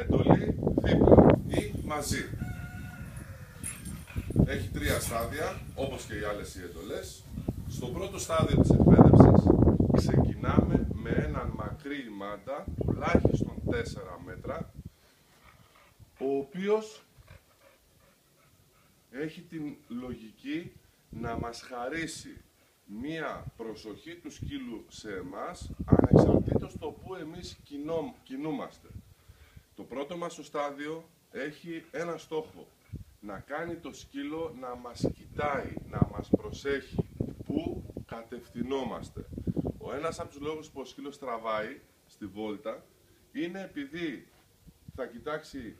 εντολή δίπλα ή μαζί. Έχει 3 στάδια, όπως και οι άλλες οι εντολές. Στο πρώτο στάδιο της εκπαίδευσης ξεκινάμε με έναν μακρύ μάντα, τουλάχιστον 4 μέτρα, ο οποίος έχει την λογική να μας χαρίσει μία προσοχή του σκύλου σε εμάς, ανεξαρτήτως το που εμείς κινούμαστε. Το πρώτο μας στάδιο έχει ένα στόχο, να κάνει το σκύλο να μας κοιτάει, να μας προσέχει, που κατευθυνόμαστε. Ο ένας από τους λόγους που ο σκύλος τραβάει στη βόλτα είναι επειδή θα κοιτάξει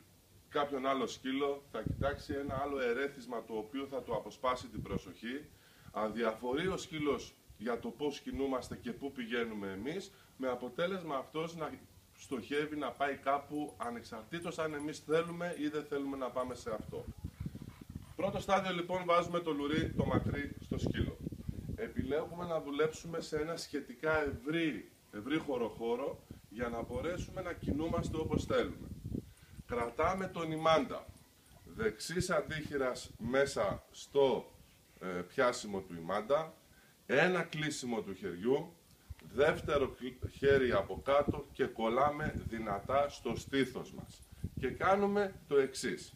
κάποιον άλλο σκύλο, θα κοιτάξει ένα άλλο ερέθισμα το οποίο θα του αποσπάσει την προσοχή. Αν διαφορεί ο σκύλος για το πώς κινούμαστε και πού πηγαίνουμε εμείς, με αποτέλεσμα αυτός να στοχεύει να πάει κάπου ανεξαρτήτως αν εμείς θέλουμε ή δεν θέλουμε να πάμε σε αυτό. Πρώτο στάδιο λοιπόν, βάζουμε το λουρί, το μακρύ στο σκύλο. Επιλέγουμε να δουλέψουμε σε ένα σχετικά ευρύχωρο χώρο για να μπορέσουμε να κινούμαστε όπως θέλουμε. Κρατάμε τον ημάντα δεξής αντίχειρας μέσα στο πιάσιμο του ημάντα, ένα κλείσιμο του χεριού, δεύτερο χέρι από κάτω και κολλάμε δυνατά στο στήθος μας. Και κάνουμε το εξής.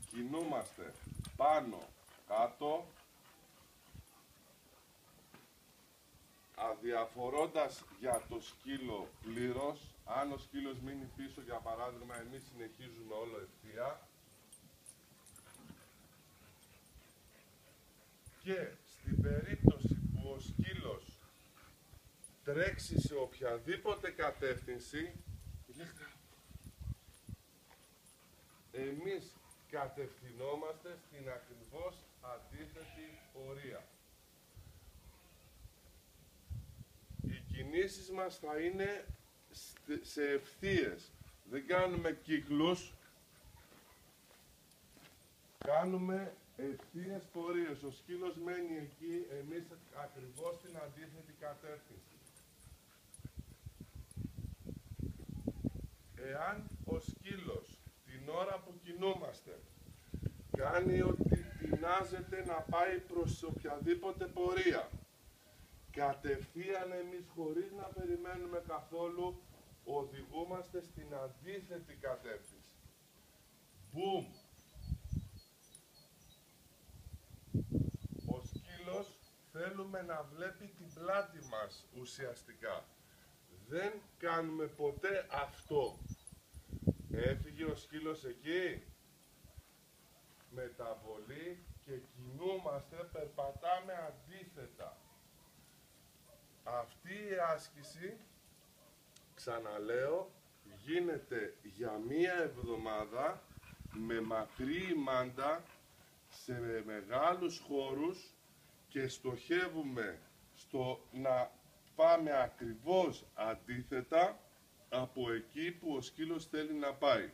Κινούμαστε πάνω, κάτω, αδιαφορώντας για το σκύλο πλήρως. Αν ο σκύλος μείνει πίσω, για παράδειγμα, εμείς συνεχίζουμε όλο ευθεία. Και στην περίπτωση που ο σκύλος τρέξει σε οποιαδήποτε κατεύθυνση, εμείς κατευθυνόμαστε στην ακριβώς αντίθετη πορεία. Οι κινήσεις μας θα είναι σε ευθείες. Δεν κάνουμε κύκλους, κάνουμε ευθείες πορείες. Ο σκύλος μένει εκεί, εμείς ακριβώς στην αντίθετη κατεύθυνση. Εάν ο σκύλος την ώρα που κινούμαστε κάνει ότι τεινάζεται να πάει προς οποιαδήποτε πορεία, κατευθείαν εμείς χωρίς να περιμένουμε καθόλου οδηγούμαστε στην αντίθετη κατεύθυνση. Μπουμ! Ο σκύλος θέλουμε να βλέπει την πλάτη μας ουσιαστικά. Δεν κάνουμε ποτέ αυτό. Έφυγε ο σκύλος εκεί, μεταβολή και κινούμαστε, περπατάμε αντίθετα. Αυτή η άσκηση, ξαναλέω, γίνεται για μία εβδομάδα με μακρύ μάντα σε μεγάλους χώρους και στοχεύουμε στο να πάμε ακριβώς αντίθετα από εκεί που ο σκύλος θέλει να πάει.